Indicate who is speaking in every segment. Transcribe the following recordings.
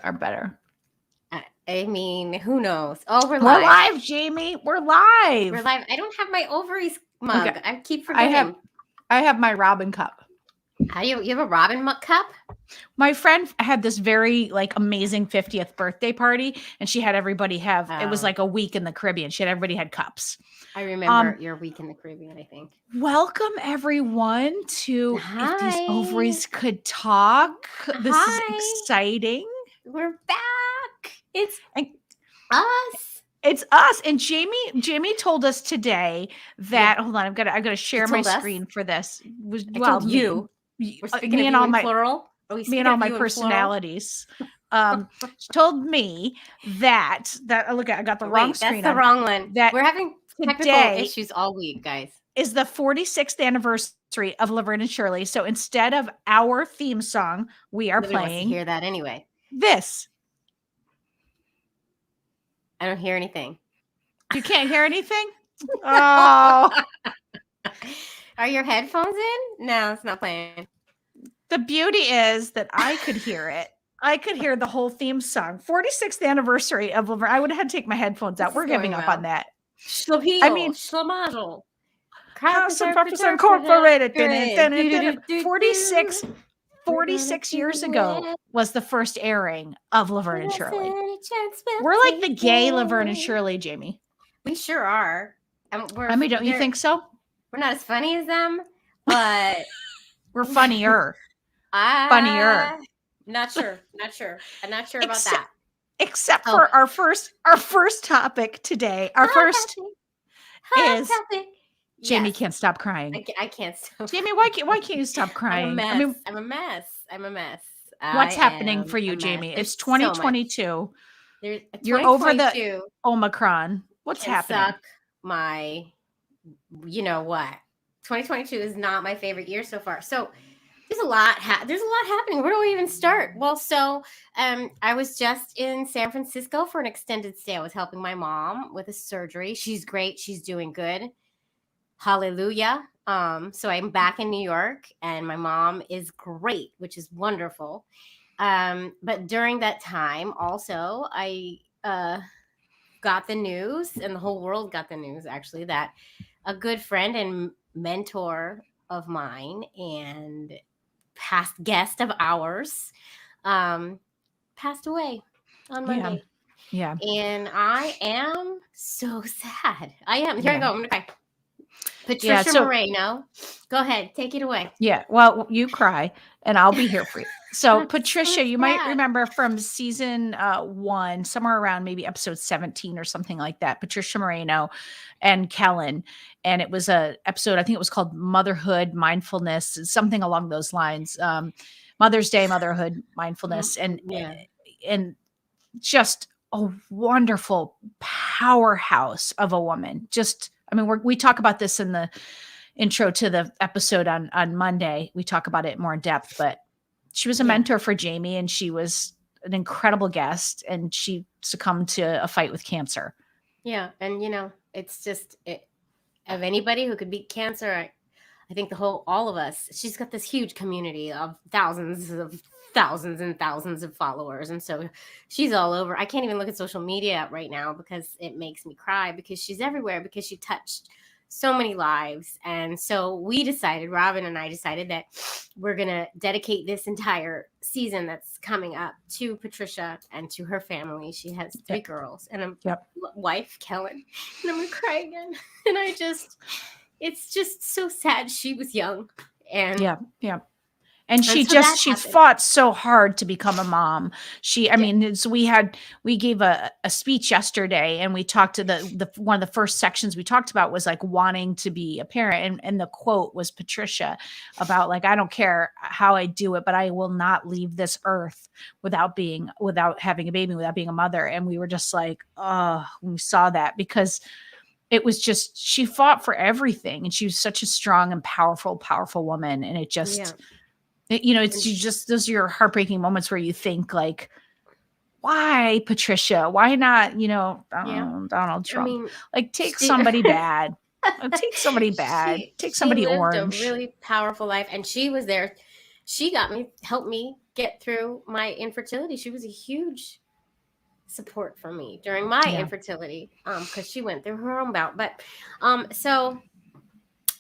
Speaker 1: are better.
Speaker 2: I mean, who knows? Oh, we're
Speaker 1: We're
Speaker 2: live.
Speaker 1: live, Jaimie. We're live.
Speaker 2: We're live. I don't have my ovaries mug.
Speaker 1: Okay.
Speaker 2: I keep forgetting.
Speaker 1: I have my Robin cup.
Speaker 2: How do you have a Robin mug cup?
Speaker 1: My friend had this very amazing 50th birthday party, and she had everybody have. It was like a week in the Caribbean. She had everybody had cups.
Speaker 2: I remember your week in the Caribbean. I think.
Speaker 1: Welcome everyone to If These
Speaker 2: Hi.
Speaker 1: Ovaries Could Talk. This is exciting.
Speaker 2: We're back. It's us.
Speaker 1: It's us. And Jaimie told us today that hold on, I've got to share my screen for this.
Speaker 2: I told you. We're speaking me and all my plural.
Speaker 1: Me and all my personalities. She told me that look, I got the wrong screen.
Speaker 2: That's the wrong one. That we're having technical issues all week, guys.
Speaker 1: Is the 46th anniversary of Laverne and Shirley. So instead of our theme song, we are playing.
Speaker 2: Wants to hear that anyway.
Speaker 1: This.
Speaker 2: I don't hear anything.
Speaker 1: You can't hear anything? Oh.
Speaker 2: Are your headphones in? No, it's not playing.
Speaker 1: The beauty is that I could hear it. I could hear the whole theme song. 46th anniversary of Laverne. I would have had to take my headphones out. We're giving up on that.
Speaker 2: I mean, Schlamazel.
Speaker 1: House and Purpose Incorporated. 46 years ago was the first airing of Laverne and Shirley. We're like the gay Laverne and Shirley, Jaimie.
Speaker 2: We sure are.
Speaker 1: I mean, don't you think so?
Speaker 2: We're not as funny as them, but
Speaker 1: we're funnier. Funnier.
Speaker 2: Not sure. I'm not sure about that.
Speaker 1: Except for our first topic today. Our first is Jaimie can't stop crying.
Speaker 2: I can't stop.
Speaker 1: Jaimie, why can't you stop crying?
Speaker 2: I'm a mess.
Speaker 1: What's happening for you, Jaimie? It's 2022. You're over the Omicron. What's happening?
Speaker 2: You know what? 2022 is not my favorite year so far. So there's a lot happening. Where do we even start? Well, so I was just in San Francisco for an extended stay. I was helping my mom with a surgery. She's great. She's doing good. Hallelujah. So I'm back in New York and my mom is great, which is wonderful. But during that time also, I got the news, and the whole world got the news actually, that a good friend and mentor of mine and past guest of ours passed away on Monday.
Speaker 1: Yeah.
Speaker 2: And I am so sad. I am. Here I go. I'm going to cry. Patricia Moreno, go ahead. Take it away.
Speaker 1: Yeah. Well, you cry and I'll be here for you. So Patricia, you might remember from season 1, somewhere around maybe episode 17 or something like that, Patricia Moreno and Kellen. And it was a episode, I think it was called Motherhood, Mindfulness, something along those lines. Mother's Day, Motherhood, Mindfulness, and just a wonderful powerhouse of a woman. We talk about this in the intro to the episode on Monday. We talk about it more in depth, but she was a mentor for Jaimie, and she was an incredible guest, and she succumbed to a fight with cancer.
Speaker 2: Yeah. And it's just of anybody who could beat cancer. I think all of us, she's got this huge community of thousands and thousands of followers. And so she's all over. I can't even look at social media right now because it makes me cry, because she's everywhere, because she touched so many lives. And so Robin and I decided that we're going to dedicate this entire season that's coming up to Patricia and to her family. She has 3 girls and a wife, Kellen, and I'm going to cry again. And it's just so sad. She was young. And
Speaker 1: And she fought so hard to become a mom. We gave a speech yesterday, and we talked to the one of the first sections we talked about was like wanting to be a parent. And the quote was Patricia about I don't care how I do it, but I will not leave this earth without having a baby, without being a mother. And we were just like, oh, when we saw that, because it was just, she fought for everything, and she was such a strong and powerful woman. And it just, those are your heartbreaking moments where you think why Patricia? Why not, Donald Trump? Take somebody bad. Take somebody bad. Take somebody orange.
Speaker 2: She lived a really powerful life, and she was there. She helped me get through my infertility. She was a huge support for me during my infertility, because she went through her own bout. But so,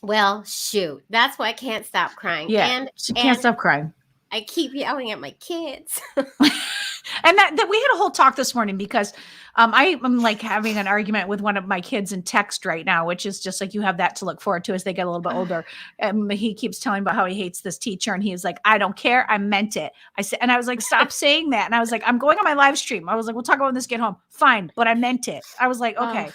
Speaker 2: well, shoot, that's why I can't stop crying.
Speaker 1: Yeah, she can't stop crying.
Speaker 2: I keep yelling at my kids.
Speaker 1: And that we had a whole talk this morning because I am like having an argument with one of my kids in text right now, which is just like, you have that to look forward to as they get a little bit older. He keeps telling about how he hates this teacher, and he was like, I don't care, I meant it. I said, and I was like, stop saying that. And I was like, I'm going on my live stream. I was like, we'll talk about when this get home. Fine, but I meant it. I was like, okay.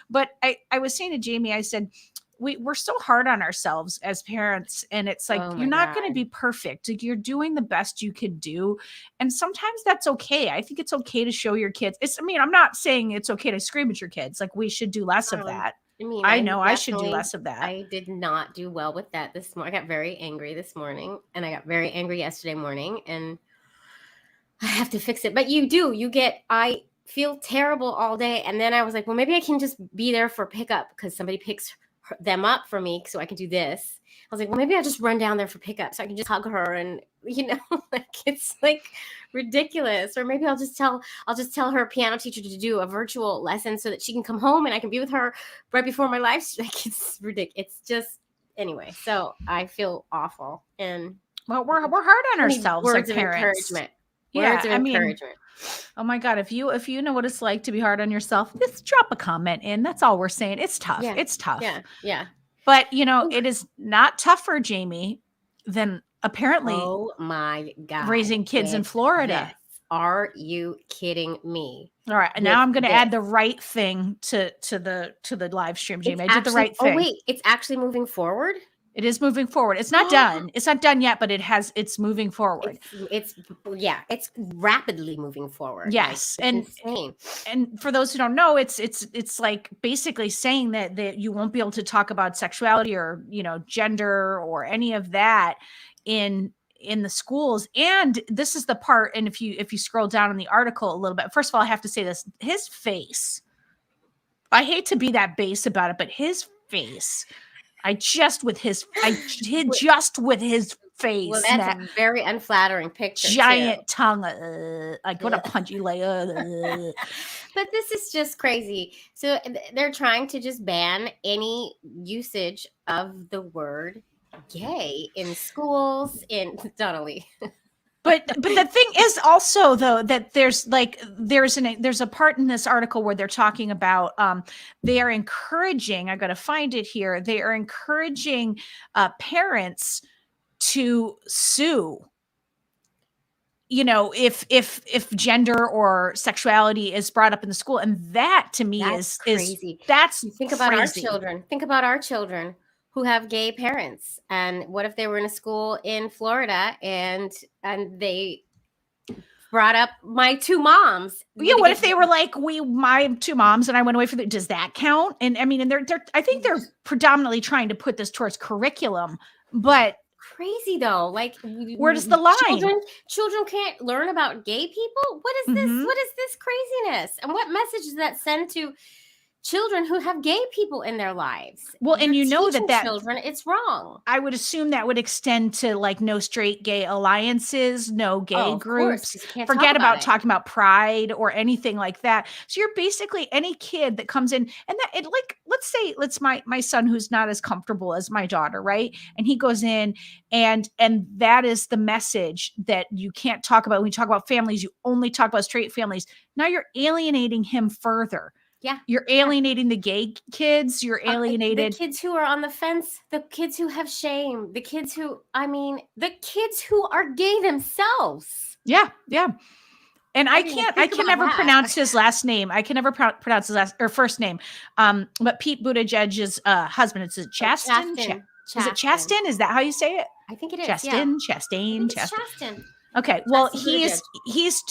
Speaker 1: But I was saying to Jaimie, I said, we're so hard on ourselves as parents, and it's like, you're not going to be perfect. Like, you're doing the best you could do. And sometimes that's okay. I think it's okay to show your kids. I'm not saying it's okay to scream at your kids. Like, we should do less of that. I know I should do less of that.
Speaker 2: I did not do well with that this morning. I got very angry this morning, and I got very angry yesterday morning, and I have to fix it. But I feel terrible all day. And then I was like, well, maybe I can just be there for pickup because somebody picks them up for me so I can do this. I was like, well, maybe I'll just run down there for pickup so I can just hug her, and like, it's like ridiculous. Or maybe I'll just tell her piano teacher to do a virtual lesson so that she can come home and I can be with her right before my live stream. Like, it's ridiculous. It's just, anyway, so I feel awful. And
Speaker 1: well, we're hard on ourselves.
Speaker 2: Words
Speaker 1: of
Speaker 2: parents. Encouragement. Words of encouragement.
Speaker 1: Oh my God. If you know what it's like to be hard on yourself, just drop a comment in. That's all we're saying. It's tough.
Speaker 2: Yeah.
Speaker 1: It's tough.
Speaker 2: Yeah.
Speaker 1: But it is not tougher, Jaimie, than apparently
Speaker 2: oh my God,
Speaker 1: raising kids in Florida.
Speaker 2: This. Are you kidding me?
Speaker 1: All right. And now I'm going to add the right thing to the live stream, Jaimie. I did the right thing.
Speaker 2: Oh wait, it's actually moving forward.
Speaker 1: It is moving forward. It's not done. It's not done yet, but it's moving forward.
Speaker 2: It's rapidly moving forward.
Speaker 1: Yes.
Speaker 2: Like, it's insane.
Speaker 1: And for those who don't know, it's like basically saying that you won't be able to talk about sexuality or, gender or any of that in the schools. And this is the part. And if you scroll down in the article a little bit, first of all, I have to say this, his face, I hate to be that base about it, but his face, with his face.
Speaker 2: Well, that's a very unflattering picture.
Speaker 1: Giant tongue. Like, what a punch you lay.
Speaker 2: But this is just crazy. So they're trying to just ban any usage of the word gay in schools, in Donnelly.
Speaker 1: But the thing is also, though, that there's a part in this article where they're talking about they are encouraging, I got to find it here, they are encouraging parents to sue, if gender or sexuality is brought up in the school. And that to me is
Speaker 2: crazy. Think about our children. Think about our children who have gay parents. And what if they were in a school in Florida and they brought up my two moms?
Speaker 1: Yeah, what if they were like, my two moms and I went away for does that count? And I mean, and I think they're predominantly trying to put this towards curriculum, but
Speaker 2: crazy though. Like,
Speaker 1: where does the line?
Speaker 2: Children can't learn about gay people? What is this? What is this craziness? And what message does that send to children who have gay people in their lives?
Speaker 1: Well, and that
Speaker 2: children, it's wrong.
Speaker 1: I would assume that would extend to like no straight gay alliances, no gay groups. Forget about talking about pride or anything like that. So you're basically any kid that comes in, and that it, like, let's say my son who's not as comfortable as my daughter, right? And he goes in and that is the message that you can't talk about. When you talk about families, you only talk about straight families. Now you're alienating him further.
Speaker 2: Yeah.
Speaker 1: You're alienating the gay kids. You're alienated
Speaker 2: the kids who are on the fence, the kids who have shame, the kids who are gay themselves.
Speaker 1: Yeah. Yeah. And I can never pronounce his last name. I can never pronounce his first name. But Pete Buttigieg's husband, it's Chastain. Is it Chastain? Is that how you say it?
Speaker 2: I think it is.
Speaker 1: Chastain.
Speaker 2: Yeah.
Speaker 1: Chastain. Okay, well, he's an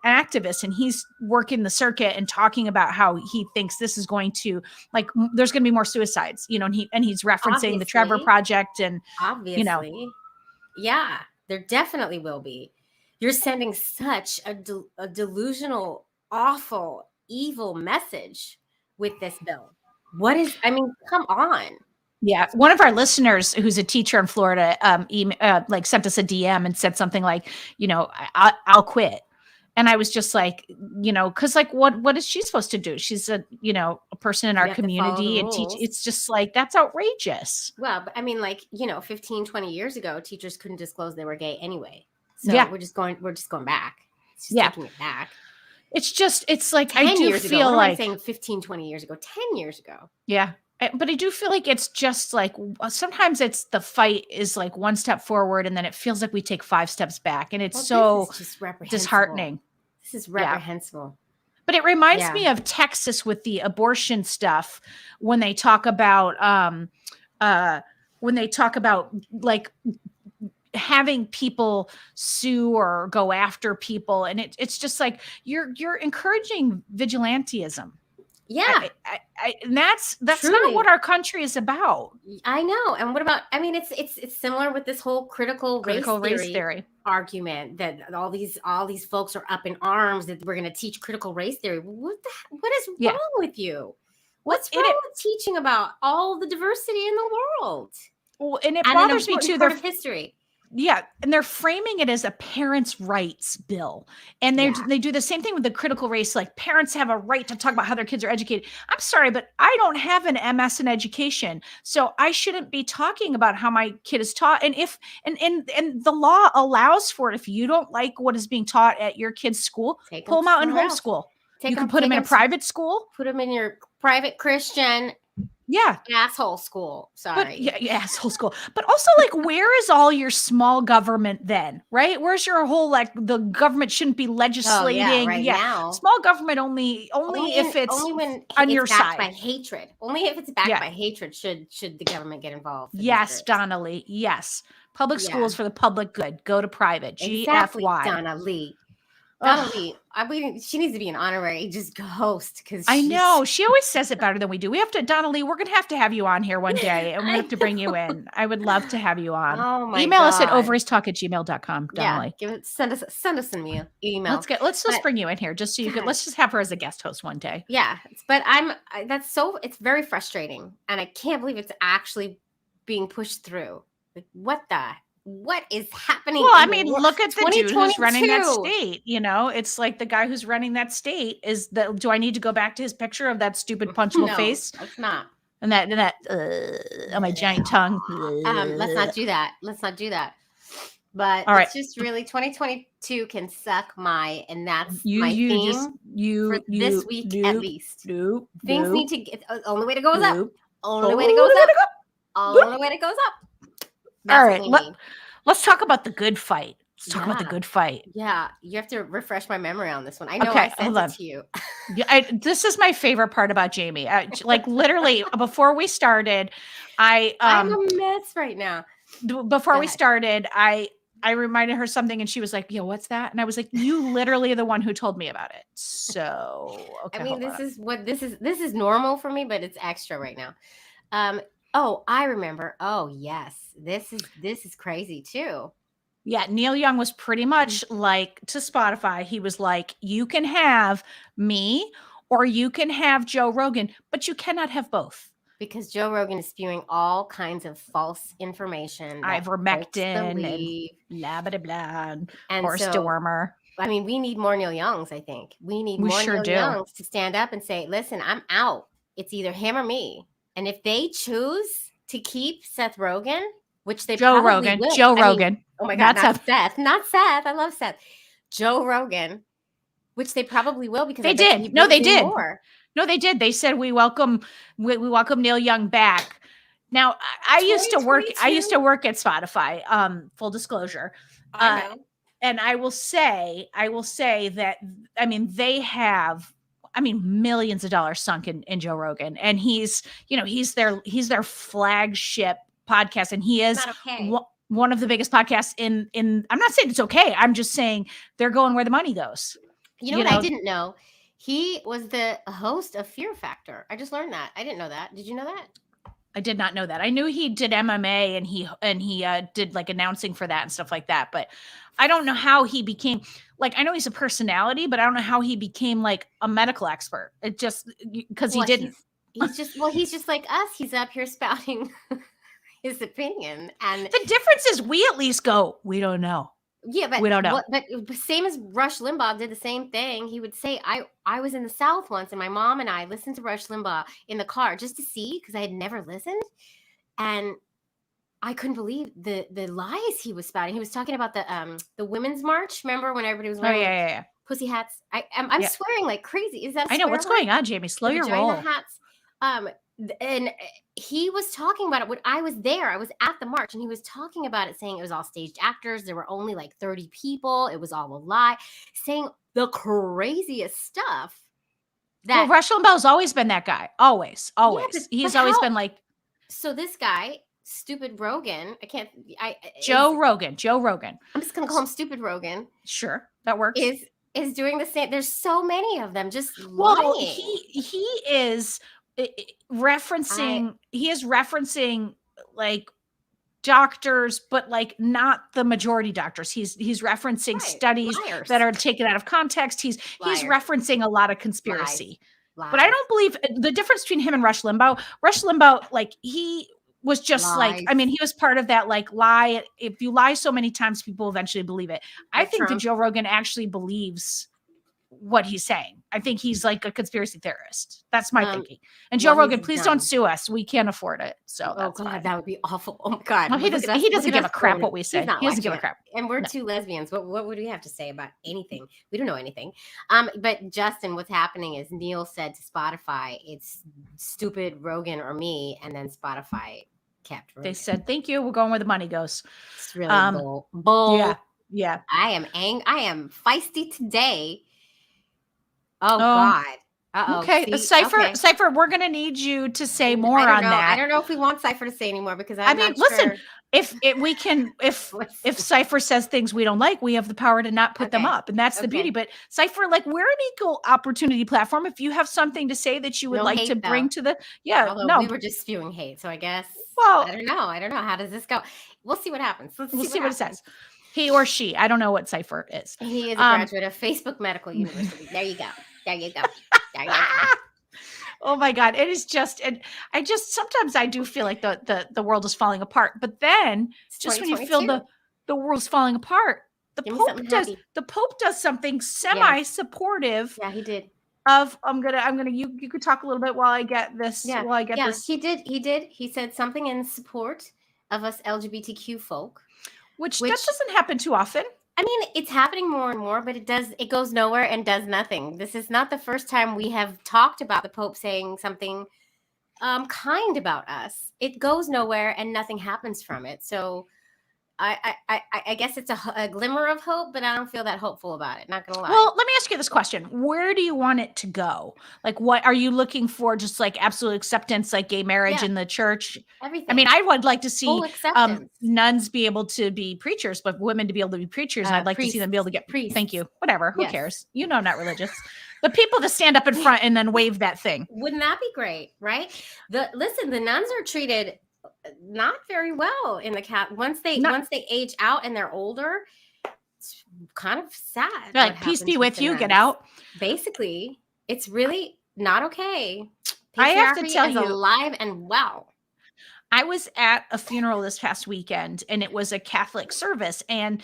Speaker 1: activist, and he's working the circuit and talking about how he thinks this is going to, like, there's going to be more suicides, and he's referencing the Trevor Project, and
Speaker 2: obviously, yeah, there definitely will be. You're sending such a delusional, awful, evil message with this bill. Come on.
Speaker 1: Yeah, one of our listeners who's a teacher in Florida, like sent us a DM and said something like, I'll quit. And I was just like, because like, what is she supposed to do? She's a person in
Speaker 2: You
Speaker 1: our
Speaker 2: have to follow the
Speaker 1: community and teach.
Speaker 2: rules.
Speaker 1: It's just like, that's outrageous.
Speaker 2: Well, but I mean, like, 15, 20 years ago, teachers couldn't disclose they were gay anyway. So
Speaker 1: Yeah.
Speaker 2: we're just going back. It's just
Speaker 1: Yeah.
Speaker 2: taking it back.
Speaker 1: It's like,
Speaker 2: 10
Speaker 1: I do
Speaker 2: years ago.
Speaker 1: feel
Speaker 2: What am
Speaker 1: like
Speaker 2: I saying 15, 20 years ago? 10 years ago.
Speaker 1: Yeah. But I do feel like it's just like sometimes it's the fight is like one step forward and then it feels like we take 5 steps back. And it's so
Speaker 2: this is just reprehensible.
Speaker 1: disheartening.
Speaker 2: This is reprehensible.
Speaker 1: But it reminds me of Texas with the abortion stuff when they talk about like having people sue or go after people. And it's just like you're encouraging vigilantism.
Speaker 2: Yeah.
Speaker 1: And that's
Speaker 2: Truly.
Speaker 1: not what our country is about.
Speaker 2: I know. And what about, I mean, it's similar with this whole critical race theory argument that all these folks are up in arms that we're going to teach critical race theory. What is wrong with you? What's wrong with teaching about all the diversity in the world?
Speaker 1: Well, and it bothers me too.
Speaker 2: Part of history.
Speaker 1: Yeah, and they're framing it as a parents' rights bill. And they do the same thing with the critical race, like parents have a right to talk about how their kids are educated. I'm sorry, but I don't have an MS in education. So I shouldn't be talking about how my kid is taught. And if and the law allows for it. If you don't like what is being taught at your kid's school, pull them out in homeschool. You can put them in a private school.
Speaker 2: Put them in your private Christian asshole school. Sorry.
Speaker 1: But, asshole school. But also, like, where is all your small government then? Right? Where's your whole like the government shouldn't be legislating?
Speaker 2: Now.
Speaker 1: Small government only if it's
Speaker 2: when
Speaker 1: on your
Speaker 2: backed
Speaker 1: side
Speaker 2: by hatred. Only if it's backed by hatred should the government get involved.
Speaker 1: Yes, Donna Lee. Yes. Public schools for the public good. Go to private.
Speaker 2: Exactly,
Speaker 1: GFY.
Speaker 2: Donna Lee. Donna Lee, she needs to be an honorary just host because
Speaker 1: I know she always says it better than we do. We have to, Donna Lee. We're gonna have you on here one day, and we have to bring you in. I would love to have you on.
Speaker 2: Oh my
Speaker 1: Email
Speaker 2: God.
Speaker 1: us at ovariestalk@gmail.com. Donna Lee.
Speaker 2: Send us an email.
Speaker 1: Let's just bring you in here just so you could. Let's just have her as a guest host one day.
Speaker 2: Yeah, but it's very frustrating, and I can't believe it's actually being pushed through. Like, what is happening?
Speaker 1: Well, I mean, look at the dude who's running that state. It's like the guy who's running that state do I need to go back to his picture of that stupid punchable face?
Speaker 2: Let's not.
Speaker 1: And that on my giant tongue.
Speaker 2: Let's not do that. But
Speaker 1: all right.
Speaker 2: It's just really 2022 can suck and that's
Speaker 1: my
Speaker 2: theme for this week at least. Things need to get, only way to go is up. Only way to go is up. Only way to go is up. That's
Speaker 1: all right, let's talk about the good fight. Let's talk about the good fight.
Speaker 2: Yeah, you have to refresh my memory on this one. I know I sent it to you.
Speaker 1: This is my favorite part about Jaimie. Like literally before we started,
Speaker 2: I'm a mess right now.
Speaker 1: Before we started, I reminded her something and she was like, "Yo, what's that?" And I was like, "You literally are the one who told me about it." So, okay.
Speaker 2: I mean, this is normal for me, but it's extra right now. Oh, I remember. Oh, yes. This is crazy too.
Speaker 1: Yeah, Neil Young was pretty much like to Spotify. He was like, "You can have me or you can have Joe Rogan, but you cannot have both."
Speaker 2: Because Joe Rogan is spewing all kinds of false information.
Speaker 1: Ivermectin and blah, blah, blah, and horse dewormer.
Speaker 2: I mean, we need more Neil Youngs, I think. We need more Neil Youngs to stand up and say, listen, I'm out. It's either him or me. And if they choose to keep Seth Rogen, which they
Speaker 1: Joe
Speaker 2: probably
Speaker 1: Rogan,
Speaker 2: will.
Speaker 1: Joe Rogan.
Speaker 2: Oh my God, not Seth. Not Seth. I love Seth. Joe Rogan, which they probably will because
Speaker 1: they did. No, they did.
Speaker 2: More.
Speaker 1: No, they did. They said we welcome Neil Young back. Now, I used to work at Spotify. Full disclosure. And I will say that they have millions of dollars sunk in Joe Rogan, and he's their flagship podcast, and he is one of the biggest podcasts in. I'm not saying it's okay. I'm just saying they're going where the money goes.
Speaker 2: You know what I didn't know? He was the host of Fear Factor. I just learned that. I didn't know that. Did you know that?
Speaker 1: I did not know that. I knew he did MMA and he did like announcing for that and stuff like that. But I don't know how he became like, I know he's a personality, but I don't know how he became like a medical expert. It just because he didn't.
Speaker 2: he's just like us. He's up here spouting his opinion, and
Speaker 1: The difference is we at least go, we don't know.
Speaker 2: yeah, but
Speaker 1: We don't know.
Speaker 2: But same as Rush Limbaugh did the same thing. He would say, I was in the South once, and my mom and I listened to Rush Limbaugh in the car just to see, because I had never listened, and I couldn't believe the lies he was spouting. He was talking about the women's march. Remember when everybody was wearing
Speaker 1: yeah.
Speaker 2: pussy hats? I'm swearing like crazy. Is that a
Speaker 1: I know
Speaker 2: swear
Speaker 1: what's
Speaker 2: word?
Speaker 1: going on, Jaimie. Slow
Speaker 2: The
Speaker 1: your
Speaker 2: vagina
Speaker 1: roll.
Speaker 2: hats. And he was talking about it when I was there. I was at the march, and he was talking about it, saying it was all staged actors. There were only like 30 people. It was all a lie, saying the craziest stuff.
Speaker 1: Well, Rush Limbaugh's always been that guy. Always. He's always been like.
Speaker 2: So this guy, Stupid Rogan.
Speaker 1: Joe Rogan.
Speaker 2: I'm just gonna call him Stupid Rogan.
Speaker 1: Sure, that works.
Speaker 2: Is doing the same. There's so many of them just lying.
Speaker 1: He is referencing. He is referencing like doctors, but like not the majority doctors. He's referencing studies that are taken out of context. He's referencing a lot of conspiracy. Lies. But I don't believe the difference between him and Rush Limbaugh. Rush Limbaugh, like he was just like, I mean, he was part of that like lie. If you lie so many times, people eventually believe it. I think that Joe Rogan actually believes what he's saying. I think he's like a conspiracy theorist. That's my thinking. And Joe Rogan, please don't sue us. We can't afford it. So that's fine.
Speaker 2: That would be awful. Oh my God.
Speaker 1: No, he doesn't give a crap what we say. He doesn't give a crap.
Speaker 2: And we're two lesbians. What would we have to say about anything? We don't know anything. But Justin, what's happening is Neil said to Spotify, it's Stupid Rogan or me, and then Spotify kept Rogan.
Speaker 1: They said, thank you. We're going where the money goes.
Speaker 2: It's really bull.
Speaker 1: Yeah.
Speaker 2: I am feisty today. Oh God.
Speaker 1: Okay. Cypher, we're going to need you to say more on that.
Speaker 2: I don't know if we want Cypher to say anymore, because
Speaker 1: listen, if Cypher says things we don't like, we have the power to not put them up. And that's the beauty. But Cypher, like, we're an equal opportunity platform. If you have something to say that you would like to bring to the,
Speaker 2: we were just spewing hate. So I guess, I don't know. How does this go? We'll see what happens. We'll see what it says.
Speaker 1: He or she. I don't know what Cypher is.
Speaker 2: He is a graduate of Facebook Medical University. There you go.
Speaker 1: Oh my God. It is just, and I just, sometimes I do feel like the world is falling apart, but then just when you feel the world's falling apart, the Pope does something semi-supportive.
Speaker 2: Yeah, he did.
Speaker 1: You could talk a little bit while I get this. This.
Speaker 2: He did. He said something in support of us LGBTQ folk.
Speaker 1: Which that doesn't happen too often.
Speaker 2: I mean, it's happening more and more, but it goes nowhere and does nothing. This is not the first time we have talked about the Pope saying something kind about us. It goes nowhere and nothing happens from it. So I guess it's a glimmer of hope, but I don't feel that hopeful about it. Not gonna lie.
Speaker 1: Well, let me ask you this question: where do you want it to go? Like, what are you looking for? Just like absolute acceptance, like gay marriage in the church.
Speaker 2: Everything.
Speaker 1: I mean, I would like to see nuns be able to be preachers, but women to be able to be preachers. And I'd like to see them be able to get priests. Thank you. Whatever. Who cares? You know, I'm not religious. The people to stand up in front and then wave that thing.
Speaker 2: Wouldn't that be great? Right? The nuns are treated not very well in the once they age out and they're older. It's kind of sad.
Speaker 1: They're like, peace be with you. Get out.
Speaker 2: Basically, it's really not okay.
Speaker 1: I have to tell you,
Speaker 2: alive and well.
Speaker 1: I was at a funeral this past weekend, and it was a Catholic service, and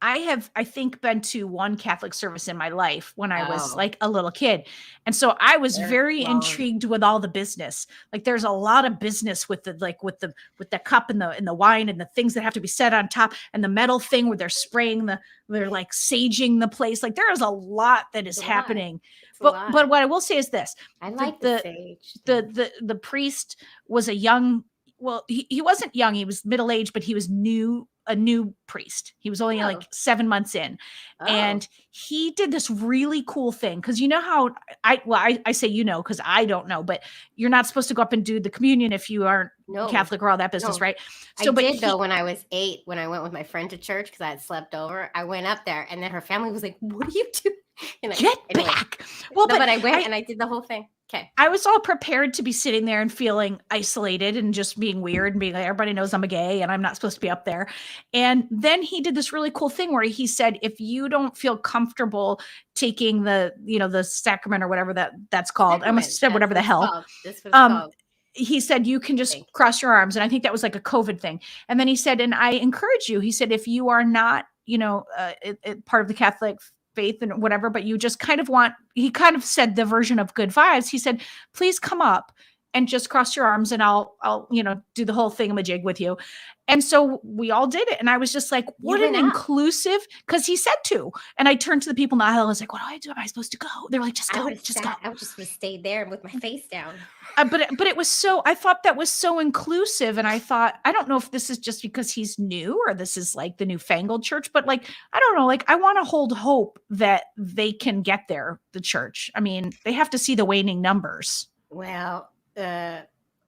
Speaker 1: I think been to one Catholic service in my life when I was like a little kid. And so I was very intrigued with all the business. Like there's a lot of business with the cup and the wine and the things that have to be set on top and the metal thing where they're spraying they're like saging the place. Like there is a lot that is happening. But what I will say is this.
Speaker 2: I like the sage.
Speaker 1: The priest was he wasn't young, he was middle-aged, but he was a new priest. He was only like 7 months in. And he did this really cool thing. Cause you know how I say, cause I don't know, but you're not supposed to go up and do the communion if you aren't Catholic or all that business. Right.
Speaker 2: So, though, when I was 8, when I went with my friend to church, cause I had slept over, I went up there and then her family was like, what are you doing?
Speaker 1: Get back. Well,
Speaker 2: no, but I went and I did the whole thing. Okay.
Speaker 1: I was all prepared to be sitting there and feeling isolated and just being weird and being like, everybody knows I'm a gay and I'm not supposed to be up there. And then he did this really cool thing where he said, if you don't feel comfortable taking the sacrament or whatever that's called, I almost said whatever the hell.
Speaker 2: That's what it's called.
Speaker 1: He said, you can just cross your arms. And I think that was like a COVID thing. And then he said, and I encourage you, he said, if you are not, part of the Catholic faith and whatever, but you just kind of he kind of said the version of good vibes. He said, please come up and just cross your arms and I'll do the whole thingamajig with you. And so we all did it. And I was just like, what an inclusive, because he said to. And I turned to the people in the aisle. I was like, what do I do? Am I supposed to go? They're like, just go, just go.
Speaker 2: I just would have stayed there with my face down.
Speaker 1: But it was I thought that was so inclusive. And I thought, I don't know if this is just because he's new or this is like the newfangled church, but like, I don't know, like I want to hold hope that they can get there, the church. I mean, they have to see the waning numbers.
Speaker 2: Well,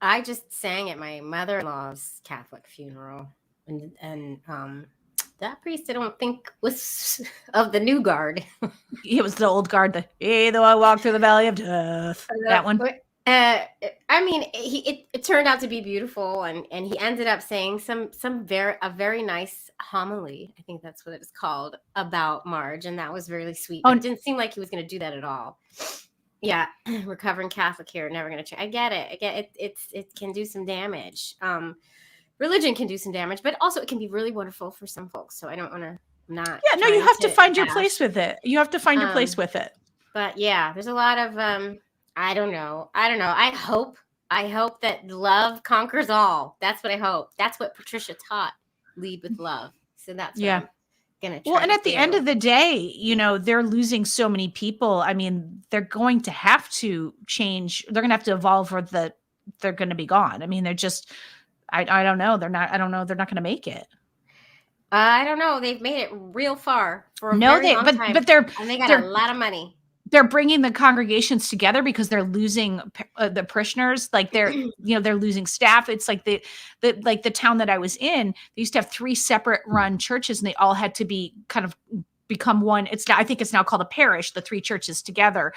Speaker 2: I just sang at my mother-in-law's Catholic funeral, and that priest I don't think was of the new guard.
Speaker 1: He was the old guard. Though I walk through the valley of death. That one.
Speaker 2: I mean, it turned out to be beautiful, and he ended up saying a very nice homily. I think that's what it was called, about Marge, and that was really sweet. It didn't seem like he was going to do that at all. Yeah, recovering Catholic here, never going to change. I get it. It can do some damage. Religion can do some damage, but also it can be really wonderful for some folks. So I don't want to not.
Speaker 1: Yeah, no, you have to find your place with it. You have to find your place with it.
Speaker 2: But yeah, there's a lot of I don't know. I hope that love conquers all. That's what I hope. That's what Patricia taught. Lead with love. So that's what I'm gonna try.
Speaker 1: Well, and at the end of the day, they're losing so many people. I mean, they're going to have to change. They're going to have to evolve, or they're going to be gone. I mean, they're just. I don't know. They're not. I don't know. They're not going to make it.
Speaker 2: I don't know. They've made it real far for a very long time.
Speaker 1: But
Speaker 2: they got a lot of money.
Speaker 1: They're bringing the congregations together because they're losing the parishioners. Like they're losing staff. It's like the town that I was in. They used to have 3 separate run churches, and they all had to be kind of become one. I think it's now called a parish. The 3 churches together,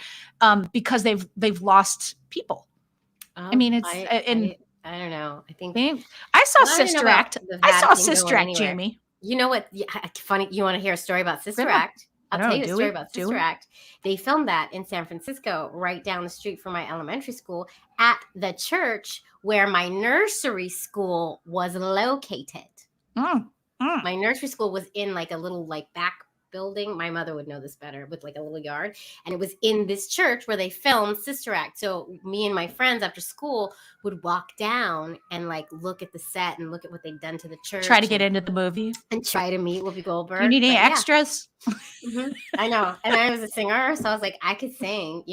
Speaker 1: because they've lost people. I mean,
Speaker 2: I don't know. I think
Speaker 1: I saw Sister Act. I saw Sister Act, Jaimie.
Speaker 2: You know what? Yeah, funny. You want to hear a story about Sister Act? I'll tell you a story about Sister Act. They filmed that in San Francisco, right down the street from my elementary school, at the church where my nursery school was located. My nursery school was in like a little back building. My mother would know this better, with like a little yard, and it was in this church where they filmed Sister Act. So me and my friends after school would walk down and look at the set and look at what they'd done to the church.
Speaker 1: Try to get into the movie
Speaker 2: and try to meet Whoopi Goldberg.
Speaker 1: You need any extras?
Speaker 2: I know, and I was a singer, so I was like, I could sing.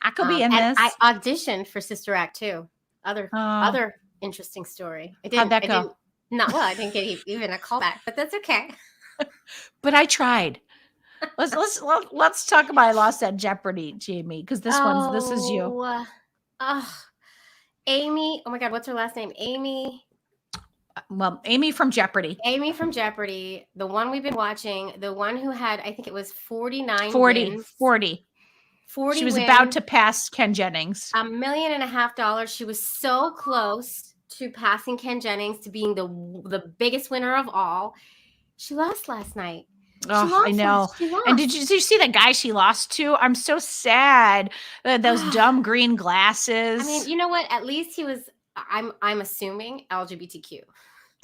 Speaker 1: I could be in this.
Speaker 2: I auditioned for Sister Act too. Other interesting story.
Speaker 1: How'd that go?
Speaker 2: I didn't get even a call back, but that's okay.
Speaker 1: But I tried. Let's talk about I Lost on Jeopardy, Jaimie, because this is you.
Speaker 2: Amy. Oh my God, what's her last name? Amy.
Speaker 1: Well, Amy from Jeopardy.
Speaker 2: Amy from Jeopardy, the one we've been watching, the one who had, I think it was 40
Speaker 1: wins. She was about to pass Ken Jennings.
Speaker 2: $1.5 million. She was so close to passing Ken Jennings, to being the biggest winner of all. She lost last night.
Speaker 1: I know. And did you see that guy she lost to? I'm so sad. Those dumb green glasses.
Speaker 2: I mean, you know what? At least he was, I'm assuming, LGBTQ.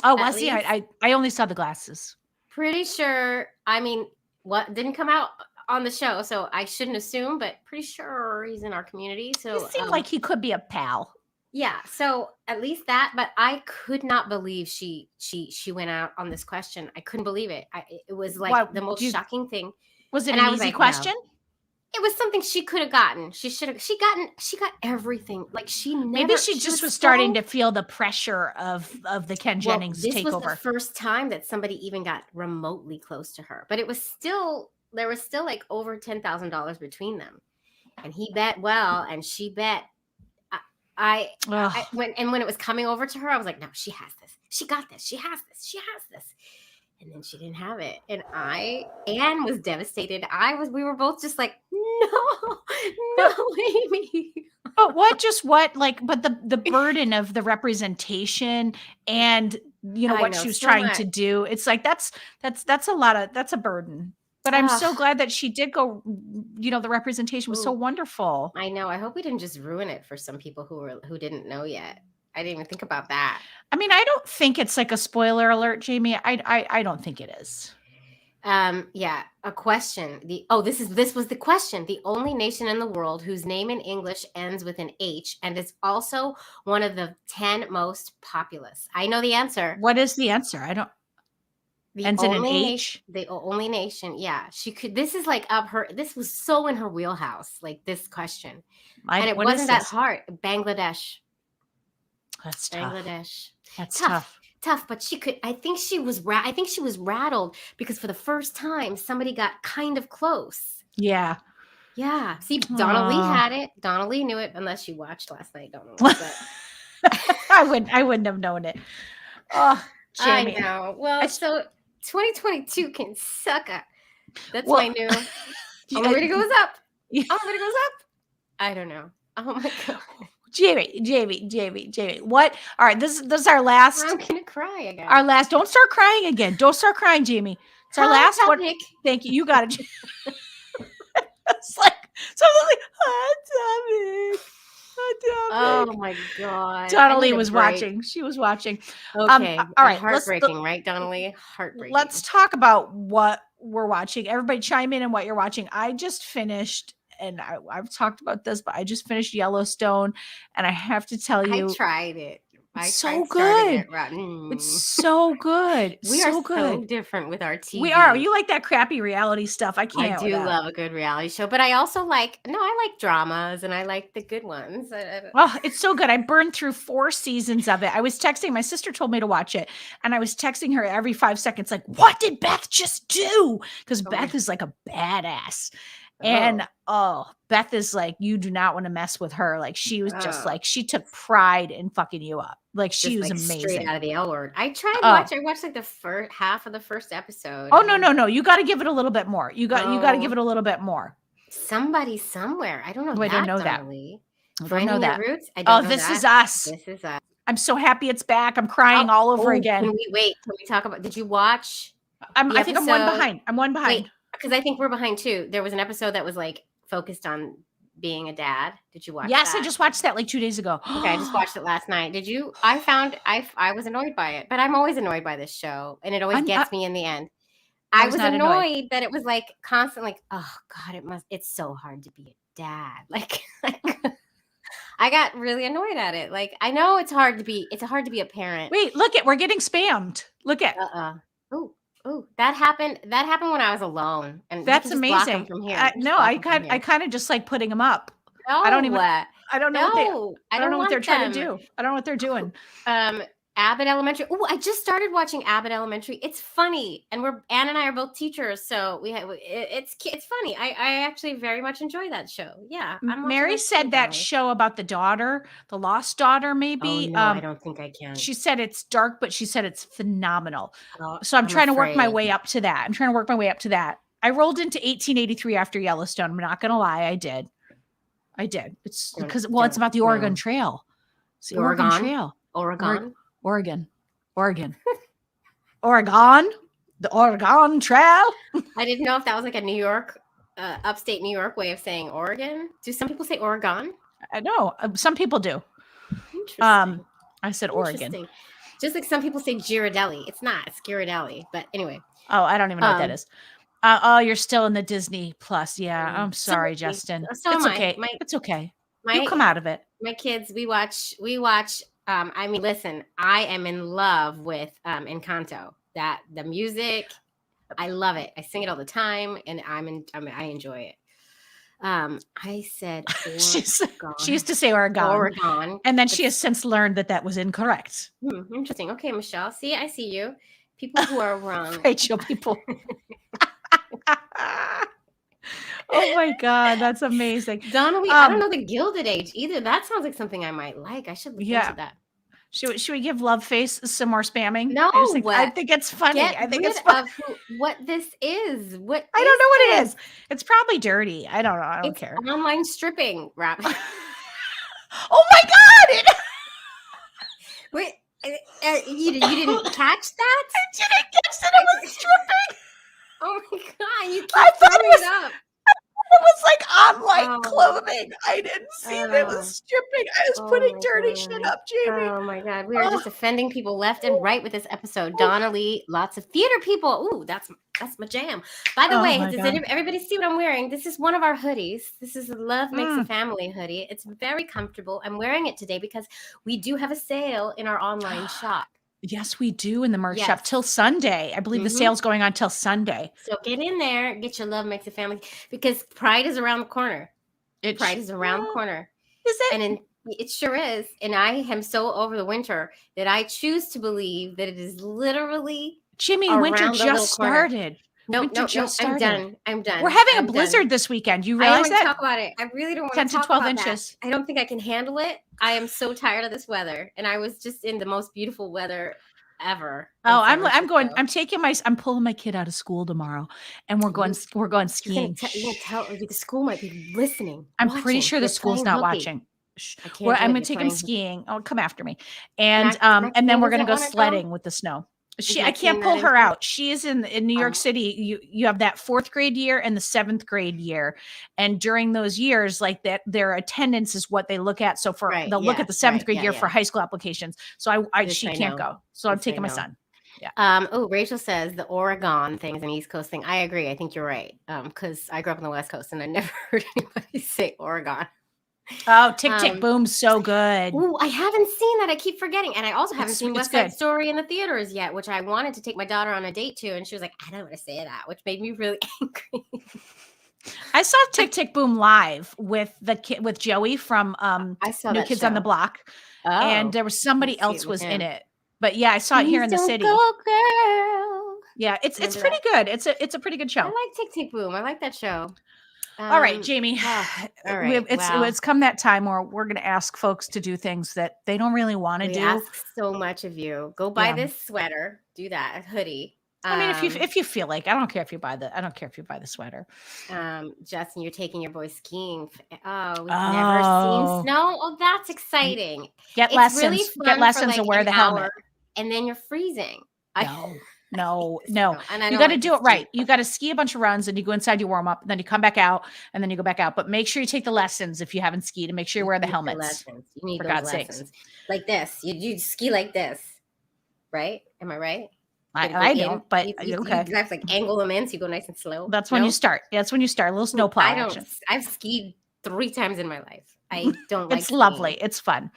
Speaker 1: Oh, was he? I only saw the glasses.
Speaker 2: Pretty sure. I mean, what didn't come out on the show, so I shouldn't assume, but pretty sure he's in our community. So
Speaker 1: it seemed like he could be a pal.
Speaker 2: Yeah, so at least that, but I could not believe she went out on this question. I couldn't believe it. It was the most shocking thing.
Speaker 1: Was it an easy question?
Speaker 2: No. It was something she could have gotten. She got everything.
Speaker 1: Maybe she just was starting to feel the pressure of the Ken Jennings takeover.
Speaker 2: This was the first time that somebody even got remotely close to her, but there was still over $10,000 between them, and he bet well, and she bet. When it was coming over to her, I was like, no, she has this. She got this. She has this. She has this. And then she didn't have it. And Anne was devastated. We were both just like, no, Amy.
Speaker 1: But the burden of the representation and what she was trying to do. It's like, that's a burden. But I'm so glad that she did go, the representation was so wonderful.
Speaker 2: I know. I hope we didn't just ruin it for some people who didn't know yet. I didn't even think about that.
Speaker 1: I mean, I don't think it's like a spoiler alert, Jaimie. I don't think it is.
Speaker 2: Yeah, a question. This was the question. The only nation in the world whose name in English ends with an H and is also one of the 10 most populous. I know the answer.
Speaker 1: What is the answer? I don't. Ends in an H?
Speaker 2: The only nation. Yeah, she could. This is like this was so in her wheelhouse, like this question. And it wasn't that hard. Bangladesh.
Speaker 1: That's tough.
Speaker 2: Bangladesh.
Speaker 1: That's tough.
Speaker 2: Tough, but she could. I think she was rattled because for the first time somebody got kind of close.
Speaker 1: Yeah.
Speaker 2: See, Donna Lee had it. Donna Lee knew it, unless you watched last night. Don't know. But
Speaker 1: I wouldn't have known it. Oh, Jaimie.
Speaker 2: I know. Well, so 2022 can suck up. That's my new. Already goes up. Already goes up. I don't know. Oh my god.
Speaker 1: Jaimie. What? All right, this is our last.
Speaker 2: I'm gonna cry again.
Speaker 1: Our last. Don't start crying again. Don't start crying, Jaimie. It's our last one. Thank you. You got it. It's like something like hot topic.
Speaker 2: Oh my god.
Speaker 1: Donna Lee was watching. She was watching.
Speaker 2: Okay.
Speaker 1: All right.
Speaker 2: Heartbreaking, right, Donna Lee? Heartbreaking.
Speaker 1: Let's talk about what we're watching. Everybody chime in on what you're watching. I just finished, and I've talked about this, but I just finished Yellowstone, and I have to tell you,
Speaker 2: I tried it.
Speaker 1: It's so good. It's so good.
Speaker 2: We are so different with our TV.
Speaker 1: We are. You like that crappy reality stuff. I can't.
Speaker 2: I do love a good reality show, but I also like dramas, and I like the good ones.
Speaker 1: Oh, it's so good. I burned through 4 seasons of it. I was texting. My sister told me to watch it, and I was texting her every 5 seconds, like, what did Beth just do? Because Beth is like a badass. And Beth is like, you do not want to mess with her. Like, she was just like, she took pride in fucking you up. Like, she was amazing.
Speaker 2: Straight out of the L Word. I watched like the first half of the first episode.
Speaker 1: Oh, no. You got to give it a little bit more. You got to give it a little bit more.
Speaker 2: Somebody somewhere. I don't know.
Speaker 1: I don't know that.
Speaker 2: I don't know that. Roots?
Speaker 1: This is us.
Speaker 2: This is us.
Speaker 1: I'm so happy it's back. I'm crying all over again.
Speaker 2: Can we talk about, did you watch?
Speaker 1: I think I'm one behind.
Speaker 2: Wait, because I think we're behind too. There was an episode that was like focused on being a dad. Did you watch
Speaker 1: Yes,
Speaker 2: that?
Speaker 1: I just watched that like 2 days ago.
Speaker 2: Okay, I just watched it last night. Did you? I was annoyed by it, but I'm always annoyed by this show, and it always gets me in the end. I was annoyed that it was like constant, like, oh God, it's so hard to be a dad. Like I got really annoyed at it. Like, I know it's hard to be a parent.
Speaker 1: Wait, we're getting spammed. Look at.
Speaker 2: Oh, that happened when I was alone, and
Speaker 1: that's amazing.
Speaker 2: From here.
Speaker 1: I kind of just like putting them up.
Speaker 2: No,
Speaker 1: I don't know what they're trying to do. I don't know what they're doing.
Speaker 2: Abbott Elementary. Oh, I just started watching Abbott Elementary. It's funny, and Anne and I are both teachers, so it's funny. I actually very much enjoy that show. Yeah,
Speaker 1: Mary said that show about the daughter, the lost daughter, maybe.
Speaker 2: Oh, no, I don't think I can.
Speaker 1: She said it's dark, but she said it's phenomenal. So I'm trying to work my way up to that. I rolled into 1883 after Yellowstone. I'm not gonna lie, I did. It's because it's about the Oregon Trail. It's the Oregon Trail. Oregon. The Oregon Trail.
Speaker 2: I didn't know if that was like a New York, upstate New York way of saying Oregon. Do some people say Oregon?
Speaker 1: I know. Some people do. Interesting. I said Oregon.
Speaker 2: Just like some people say Ghirardelli. It's not. It's Ghirardelli. But anyway.
Speaker 1: Oh, I don't even know what that is. You're still in the Disney Plus. Yeah, I'm sorry, Justin.
Speaker 2: So
Speaker 1: it's okay. It's okay. You come out of it.
Speaker 2: My kids, we watch. I mean, listen, I am in love with Encanto. The music, I love it. I sing it all the time, and I enjoy it. I said
Speaker 1: she used to say Oregon, and then she has since learned that was incorrect.
Speaker 2: Interesting. Okay, Michelle. I see you. People who are wrong.
Speaker 1: Rachel, people. Oh my God, that's amazing.
Speaker 2: Donnelly, I don't know the Gilded Age either. That sounds like something I might like. I should look into that.
Speaker 1: Should we give Love Face some more spamming?
Speaker 2: No,
Speaker 1: I think it's funny.
Speaker 2: Get
Speaker 1: I think
Speaker 2: rid
Speaker 1: it's funny.
Speaker 2: of what this is. What
Speaker 1: I don't know what it
Speaker 2: this?
Speaker 1: is. It's probably dirty. I don't know. I don't
Speaker 2: It's
Speaker 1: care.
Speaker 2: online stripping, Robin.
Speaker 1: Oh my God!
Speaker 2: Wait, you didn't catch that?
Speaker 1: I didn't guess that it was stripping.
Speaker 2: Oh my God! You keep
Speaker 1: I thought
Speaker 2: throwing
Speaker 1: it was
Speaker 2: it up.
Speaker 1: It was like online
Speaker 2: Oh.
Speaker 1: clothing. I didn't see that it was stripping. I was putting
Speaker 2: my
Speaker 1: dirty shit
Speaker 2: God.
Speaker 1: up, Jaimie.
Speaker 2: Oh my God, we are just offending people left and right with this episode. Donna Lee, lots of theater people. Ooh, that's my jam. By the
Speaker 1: Oh
Speaker 2: way,
Speaker 1: my
Speaker 2: does
Speaker 1: God.
Speaker 2: everybody see what I'm wearing? This is one of our hoodies. This is a Love Makes a
Speaker 1: Mm.
Speaker 2: Family hoodie. It's very comfortable. I'm wearing it today because we do have a sale in our online shop.
Speaker 1: Yes, we do in the merch
Speaker 2: Yes.
Speaker 1: shop till Sunday. I believe the sale's going on till Sunday.
Speaker 2: So get in there, get your Love Makes a Family, because Pride is around the corner. Pride is around the corner.
Speaker 1: Is it?
Speaker 2: And it sure is. And I am so over the winter that I choose to believe that it is literally
Speaker 1: Jaimie, winter
Speaker 2: around the
Speaker 1: just
Speaker 2: little corner.
Speaker 1: started.
Speaker 2: No,
Speaker 1: Winter just
Speaker 2: I'm
Speaker 1: started.
Speaker 2: done. I'm done.
Speaker 1: We're having
Speaker 2: I'm
Speaker 1: a blizzard
Speaker 2: done.
Speaker 1: this weekend. You
Speaker 2: I don't
Speaker 1: realize
Speaker 2: want to
Speaker 1: that?
Speaker 2: talk about it. I really don't want
Speaker 1: 10
Speaker 2: to
Speaker 1: to
Speaker 2: talk
Speaker 1: 12
Speaker 2: about
Speaker 1: inches.
Speaker 2: that. I don't think I can handle it. I am so tired of this weather. And I was just in the most beautiful weather ever.
Speaker 1: Oh, I'm pulling my kid out of school tomorrow, and we're going skiing.
Speaker 2: You're gonna tell the school might be listening.
Speaker 1: I'm pretty sure the school's not watching. I'm going to take him skiing. Oh, come after me. And then we're going to go sledding with the snow. I can't pull her out. She is in New York City. You have that 4th grade year and the 7th grade year. And during those years, like that, their attendance is what they look at. So they'll look at the 7th grade year for high school applications. So she can't go. So I'm taking my son. Yeah.
Speaker 2: Rachel says the Oregon thing is an East Coast thing. I agree. I think you're right. Because I grew up on the West Coast and I never heard anybody say Oregon.
Speaker 1: Oh, Tick Tick Boom's so good.
Speaker 2: Ooh, I haven't seen that. I keep forgetting. And I also haven't seen West Side Story in the theaters yet, which I wanted to take my daughter on a date to. And she was like, I don't want to say that, which made me really angry.
Speaker 1: I saw Tick Tick Boom live with with Joey from
Speaker 2: I saw
Speaker 1: New Kids on the Block. And there was somebody else was in it. But yeah, I saw it here in the city.
Speaker 2: Go, girl.
Speaker 1: Yeah, it's pretty good. It's a pretty good show.
Speaker 2: I like Tick Tick Boom. I like that show.
Speaker 1: All right, Jaimie.
Speaker 2: All right.
Speaker 1: It's come that time where we're going to ask folks to do things that they don't really want to do.
Speaker 2: We ask so much of you. Go buy this sweater. Do that. A hoodie.
Speaker 1: I mean, if you feel like, I don't care if you buy the sweater.
Speaker 2: Justin, you're taking your boy skiing. Oh, we've never seen snow. Oh, that's exciting.
Speaker 1: Get lessons to wear the helmet.
Speaker 2: And then you're freezing.
Speaker 1: No. You got to do it right. You got to ski a bunch of runs and you go inside, you warm up, and then you come back out and then you go back out. But make sure you take the lessons if you haven't skied and make sure you wear the helmets.
Speaker 2: You need those lessons. Like this. You ski like this, right? Am I right?
Speaker 1: I don't, but okay.
Speaker 2: You have to like angle them in so you go nice and slow.
Speaker 1: That's when you start. That's when you start. A little snowplow action.
Speaker 2: I've skied 3 times in my life. I don't like
Speaker 1: it's lovely. It's fun.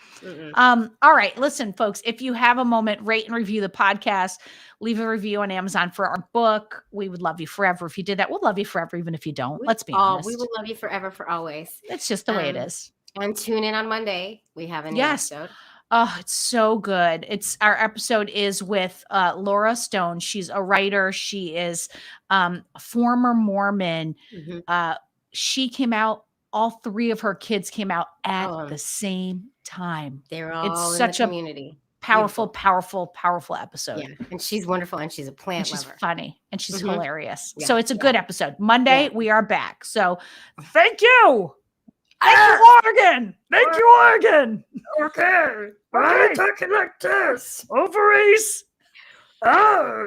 Speaker 1: All right. Listen, folks, if you have a moment, rate and review the podcast. Leave a review on Amazon for our book. We would love you forever. If you did that, we'll love you forever, even if you don't. Let's be honest.
Speaker 2: We will love you forever for always.
Speaker 1: It's just the way it is.
Speaker 2: And tune in on Monday. We have a new episode.
Speaker 1: Oh, it's so good. Our episode is with Laura Stone. She's a writer. She is a former Mormon. She came out. All 3 of her kids came out at the same time.
Speaker 2: They're all
Speaker 1: in such
Speaker 2: the community.
Speaker 1: Powerful episode.
Speaker 2: Yeah. And she's wonderful. And she's a plant lover.
Speaker 1: She's funny. And she's hilarious. Yeah. So it's a good episode. Monday, we are back. So thank you. Thank you, Oregon. Thank you, Oregon. Okay. Bye. Talking like this. Ovaries. Out.